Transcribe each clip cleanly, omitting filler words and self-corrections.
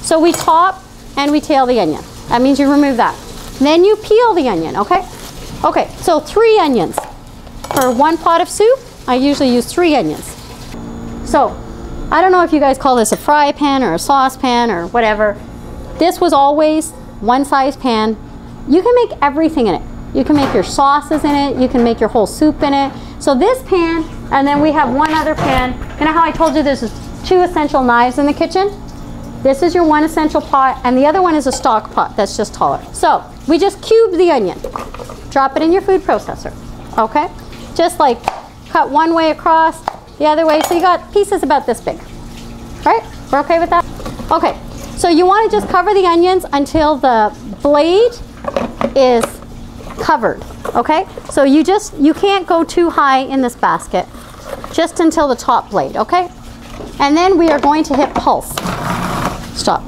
So we top and we tail the onion. That means you remove that. Then you peel the onion, okay? Okay, so 3 onions. For 1 pot of soup, I usually use 3 onions. So, I don't know if you guys call this a fry pan or a saucepan or whatever. This was always one size pan. You can make everything in it. You can make your sauces in it. You can make your whole soup in it. So this pan, and then we have one other pan. You know how I told you there's 2 essential knives in the kitchen? This is your 1 essential pot, and the other one is a stock pot that's just taller. So we just cube the onion. Drop it in your food processor, okay? Just like cut one way across, the other way. So you got pieces about this big, right? We're okay with that? Okay, so you want to just cover the onions until the blade is covered, okay? So you can't go too high in this basket, just until the top blade, okay? And then we are going to hit pulse. Stop.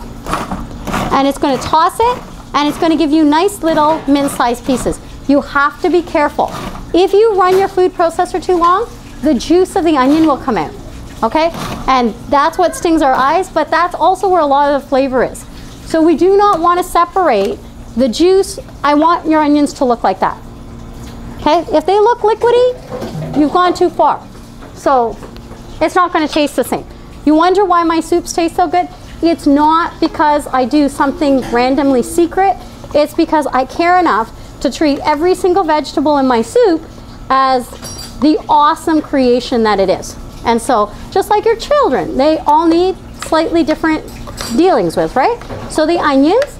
And it's going to toss it, and it's going to give you nice little min-sized pieces. You have to be careful. If you run your food processor too long, the juice of the onion will come out, okay? And that's what stings our eyes, but that's also where a lot of the flavor is. So we do not want to separate the juice. I want your onions to look like that, okay? If they look liquidy, you've gone too far. So it's not going to taste the same. You wonder why my soups taste so good? It's not because I do something randomly secret. It's because I care enough to treat every single vegetable in my soup as the awesome creation that it is. And so, just like your children, they all need slightly different dealings with, right? So the onions,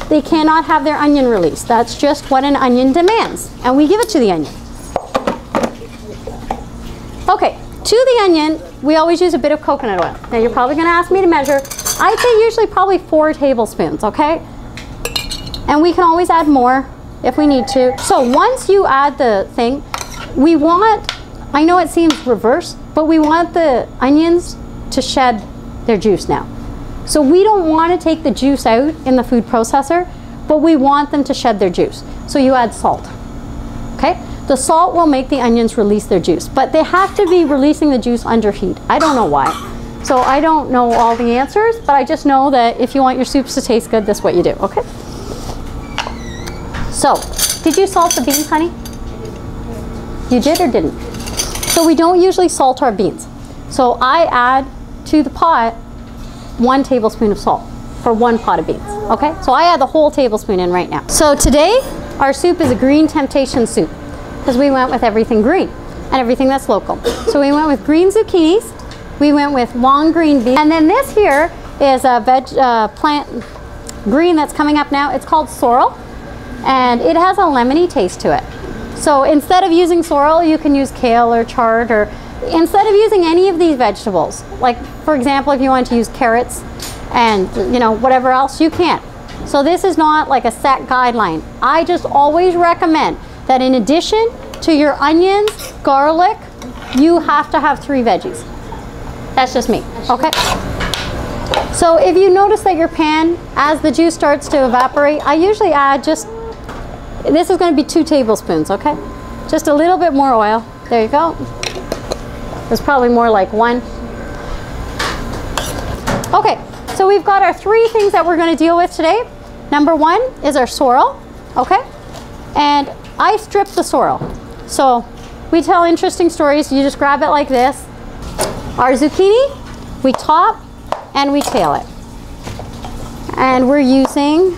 they cannot have their onion release. That's just what an onion demands. And we give it to the onion. Okay, to the onion, we always use a bit of coconut oil. Now you're probably gonna ask me to measure. I'd say usually probably 4 tablespoons, okay? And we can always add more if we need to. So once you add the thing, we want, I know it seems reverse, but we want the onions to shed their juice now. So we don't want to take the juice out in the food processor, but we want them to shed their juice. So you add salt, okay? The salt will make the onions release their juice, but they have to be releasing the juice under heat. I don't know why. So I don't know all the answers, but I just know that if you want your soups to taste good, that's what you do, okay? So, did you salt the beans, honey? You did or didn't? So we don't usually salt our beans. So I add to the pot 1 tablespoon of salt for 1 pot of beans, okay? So I add the whole tablespoon in right now. So today, our soup is a green temptation soup because we went with everything green and everything that's local. So we went with green zucchinis, we went with long green beans, and then this here is a plant green that's coming up now. It's called sorrel, and it has a lemony taste to it. So instead of using sorrel, you can use kale or chard, or instead of using any of these vegetables, like for example, if you want to use carrots and whatever else, you can. So this is not like a set guideline. I just always recommend that in addition to your onions, garlic, you have to have 3 veggies. That's just me, okay? So if you notice that your pan, as the juice starts to evaporate, I usually add this is going to be 2 tablespoons, okay? Just a little bit more oil. There you go. There's probably more like 1. Okay, so we've got our 3 things that we're going to deal with today. Number 1 is our sorrel, okay? And I strip the sorrel. So we tell interesting stories. You just grab it like this. Our zucchini, we top and we tail it. And we're using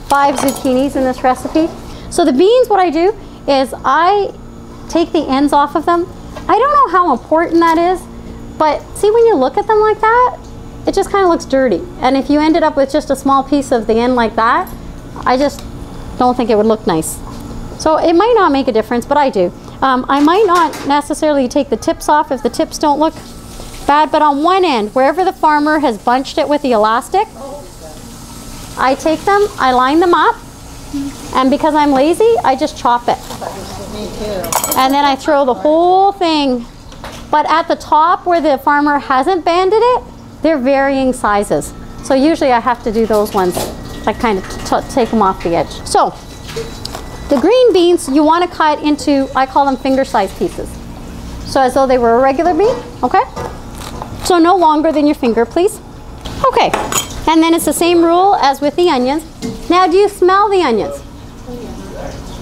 5 zucchinis in this recipe. So the beans, what I do is I take the ends off of them. I don't know how important that is, but see, when you look at them like that, it just kind of looks dirty. And if you ended up with just a small piece of the end like that, I just don't think it would look nice. So it might not make a difference, but I do. I might not necessarily take the tips off if the tips don't look bad, but on one end, wherever the farmer has bunched it with the elastic, I take them, I line them up, and because I'm lazy, I just chop it. Me too. And then I throw the whole thing. But at the top where the farmer hasn't banded it, they're varying sizes. So usually I have to do those ones, like kind of take them off the edge. So the green beans, you want to cut into, I call them finger-sized pieces. So as though they were a regular bean, okay? So no longer than your finger, please. Okay, And then it's the same rule as with the onions. Now, do you smell the onions?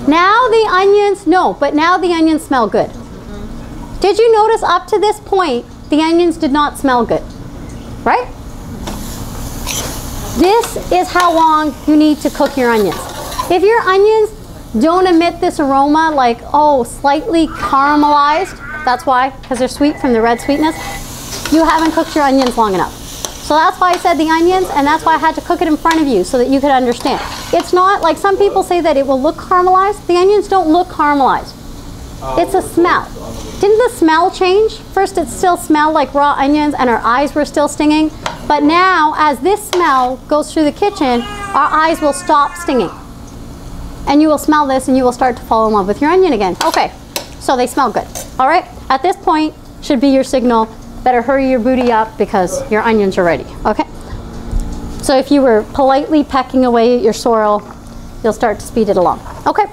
Now the onions, no, but now the onions smell good. Did you notice up to this point, the onions did not smell good, right? This is how long you need to cook your onions. If your onions don't emit this aroma like, oh, slightly caramelized, that's why, because they're sweet from the red sweetness, you haven't cooked your onions long enough. So that's why I said the onions, and that's why I had to cook it in front of you so that you could understand. It's not like some people say that it will look caramelized. The onions don't look caramelized. It's a smell. Didn't the smell change? First it still smelled like raw onions and our eyes were still stinging. But now as this smell goes through the kitchen, our eyes will stop stinging. And you will smell this and you will start to fall in love with your onion again. Okay, so they smell good. All right, at this point should be your signal. Better hurry your booty up because your onions are ready, okay? So if you were politely pecking away at your sorrel, you'll start to speed it along. Okay,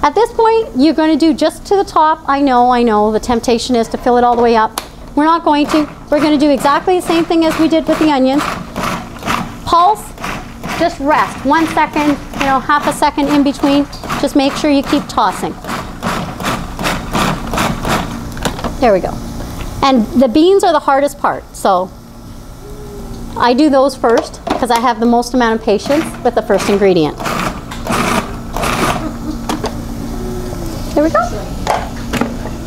at this point, you're going to do just to the top. I know, the temptation is to fill it all the way up. We're not going to. We're going to do exactly the same thing as we did with the onions. Pulse, just rest. 1 second, you know, half a second in between. Just make sure you keep tossing. There we go. And the beans are the hardest part, so I do those first because I have the most amount of patience with the first ingredient. There we go.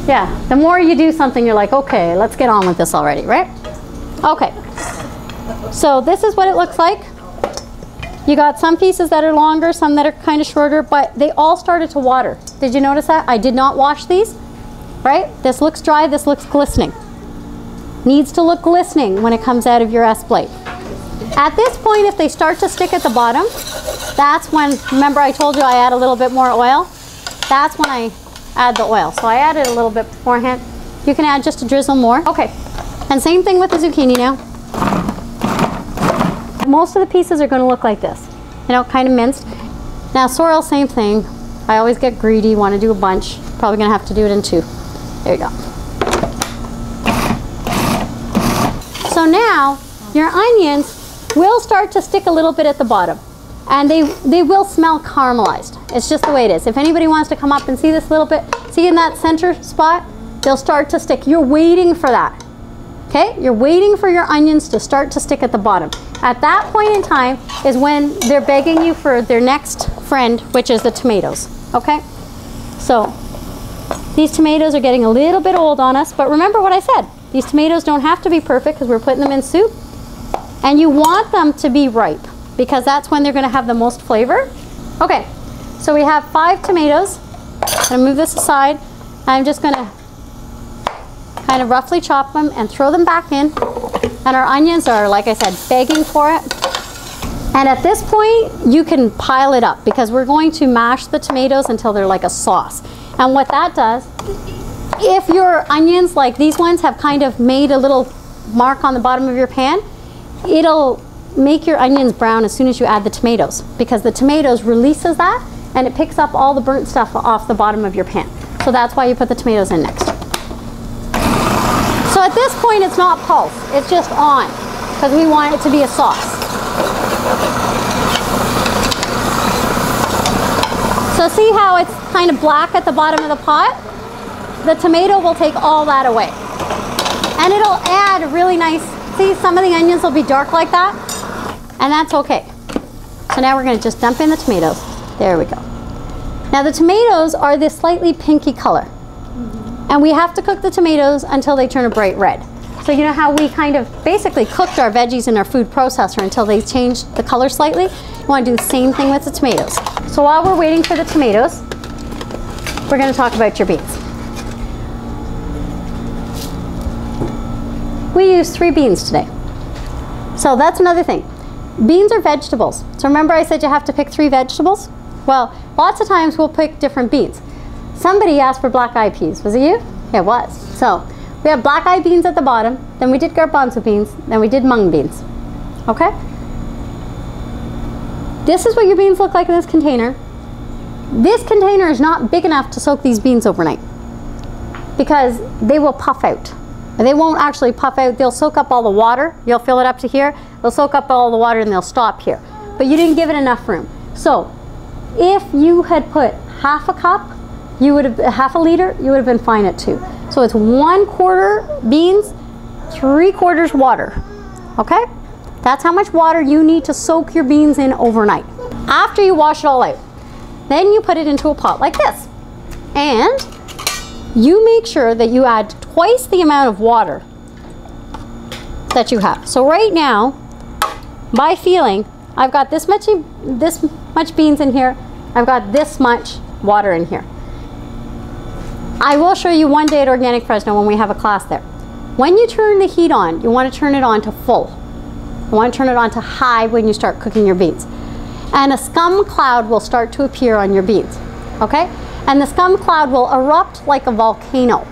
Yeah, the more you do something, you're like, okay, let's get on with this already, right? Okay, so this is what it looks like. You got some pieces that are longer, some that are kind of shorter, but they all started to water. Did you notice that? I did not wash these, right? This looks dry, this looks glistening. Needs to look glistening when it comes out of your S-blade. At this point, if they start to stick at the bottom, that's when, remember I told you I add a little bit more oil? That's when I add the oil. So I added a little bit beforehand. You can add just a drizzle more. Okay, and same thing with the zucchini now. Most of the pieces are going to look like this, you know, kind of minced. Now sorrel, same thing. I always get greedy, want to do a bunch. Probably going to have to do it in 2. There you go. So now your onions will start to stick a little bit at the bottom, and they will smell caramelized. It's just the way it is. If anybody wants to come up and see this little bit, see in that center spot, they'll start to stick. You're waiting for that. Okay, you're waiting for your onions to start to stick at the bottom. At that point in time is when they're begging you for their next friend, which is the tomatoes. Okay, so these tomatoes are getting a little bit old on us, but remember what I said. These tomatoes don't have to be perfect because we're putting them in soup. And you want them to be ripe because that's when they're going to have the most flavor. Okay, so we have 5 tomatoes. I'm going to move this aside. I'm just going to kind of roughly chop them and throw them back in. And our onions are, like I said, begging for it. And at this point, you can pile it up because we're going to mash the tomatoes until they're like a sauce. And what that does, if your onions, like these ones, have kind of made a little mark on the bottom of your pan, it'll make your onions brown as soon as you add the tomatoes because the tomatoes releases that and it picks up all the burnt stuff off the bottom of your pan. So that's why you put the tomatoes in next. So at this point, it's not pulse, it's just on because we want it to be a sauce. So see how it's kind of black at the bottom of the pot? The tomato will take all that away. And it'll add a really nice, see, some of the onions will be dark like that, and that's okay. So now we're going to just dump in the tomatoes. There we go. Now the tomatoes are this slightly pinky color. And we have to cook the tomatoes until they turn a bright red. So you know how we kind of basically cooked our veggies in our food processor until they changed the color slightly? You want to do the same thing with the tomatoes. So while we're waiting for the tomatoes, we're going to talk about your beans. We use 3 beans today. So that's another thing. Beans are vegetables. So remember I said you have to pick 3 vegetables? Well, lots of times we'll pick different beans. Somebody asked for black-eyed peas. Was it you? It was. So we have black-eyed beans at the bottom, then we did garbanzo beans, then we did mung beans. Okay? This is what your beans look like in this container. This container is not big enough to soak these beans overnight because they will puff out. They won't actually puff out. They'll soak up all the water. You'll fill it up to here. They'll soak up all the water and they'll stop here. But you didn't give it enough room. So if you had put half a cup, you would have half a liter, you would have been fine at 2. So it's 1/4 beans, 3/4 water. Okay? That's how much water you need to soak your beans in overnight. After you wash it all out, then you put it into a pot like this. And you make sure that you add twice the amount of water that you have. So right now, by feeling, I've got this much beans in here. I've got this much water in here. I will show you one day at Organic Fresno when we have a class there. When you turn the heat on, you want to turn it on to full. You want to turn it on to high when you start cooking your beans. And a scum cloud will start to appear on your beans, okay? And the scum cloud will erupt like a volcano.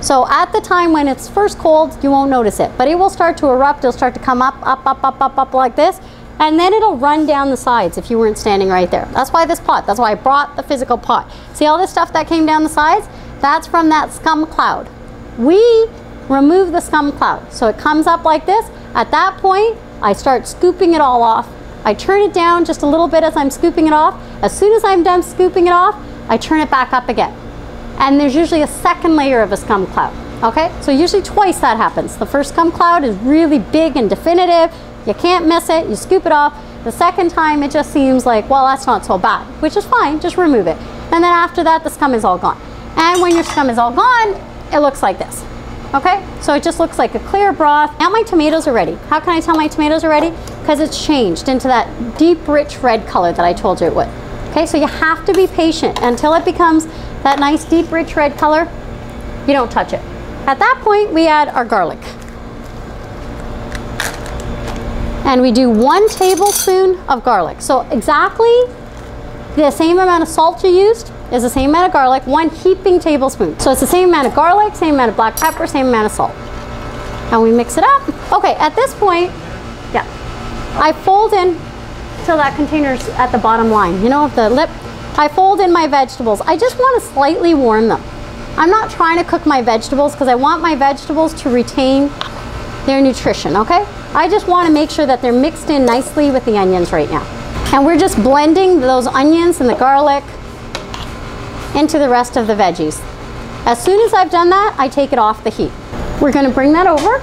So at the time when it's first cold, you won't notice it, but it will start to erupt. It'll start to come up like this, and then it'll run down the sides if you weren't standing right there. That's why this pot, that's why I brought the physical pot. See all this stuff that came down the sides? That's from that scum cloud. We remove the scum cloud. So it comes up like this. At that point, I start scooping it all off. I turn it down just a little bit as I'm scooping it off. As soon as I'm done scooping it off, I turn it back up again. And there's usually a second layer of a scum cloud, okay? So usually twice that happens. The first scum cloud is really big and definitive. You can't miss it, you scoop it off. The second time it just seems like, well, that's not so bad, which is fine, just remove it. And then after that, the scum is all gone. And when your scum is all gone, it looks like this, okay? So it just looks like a clear broth. Now my tomatoes are ready. How can I tell my tomatoes are ready? Because it's changed into that deep, rich red color that I told you it would. Okay, so you have to be patient until it becomes that nice, deep, rich red color. You don't touch it. At that point, we add our garlic. And we do 1 tablespoon of garlic. So exactly the same amount of salt you used is the same amount of garlic, 1 heaping tablespoon. So it's the same amount of garlic, same amount of black pepper, same amount of salt. And we mix it up. Okay, at this point, yeah, I fold in till that container's at the bottom line, you know, of the lip. I fold in my vegetables. I just want to slightly warm them. I'm not trying to cook my vegetables because I want my vegetables to retain their nutrition, okay? I just want to make sure that they're mixed in nicely with the onions right now. And we're just blending those onions and the garlic into the rest of the veggies. As soon as I've done that, I take it off the heat. We're going to bring that over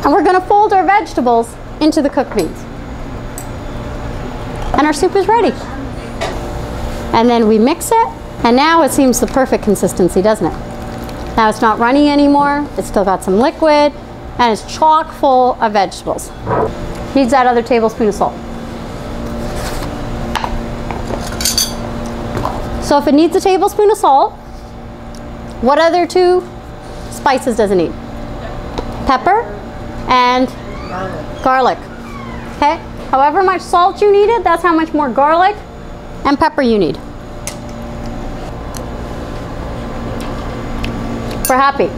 and we're going to fold our vegetables into the cooked beans. And our soup is ready. And then we mix it, and now it seems the perfect consistency, doesn't it? Now it's not runny anymore, it's still got some liquid, and it's chock full of vegetables. Needs that other tablespoon of salt. So if it needs a tablespoon of salt, what other 2 spices does it need? Pepper and garlic. Okay? However much salt you needed, that's how much more garlic and pepper you need. We're happy.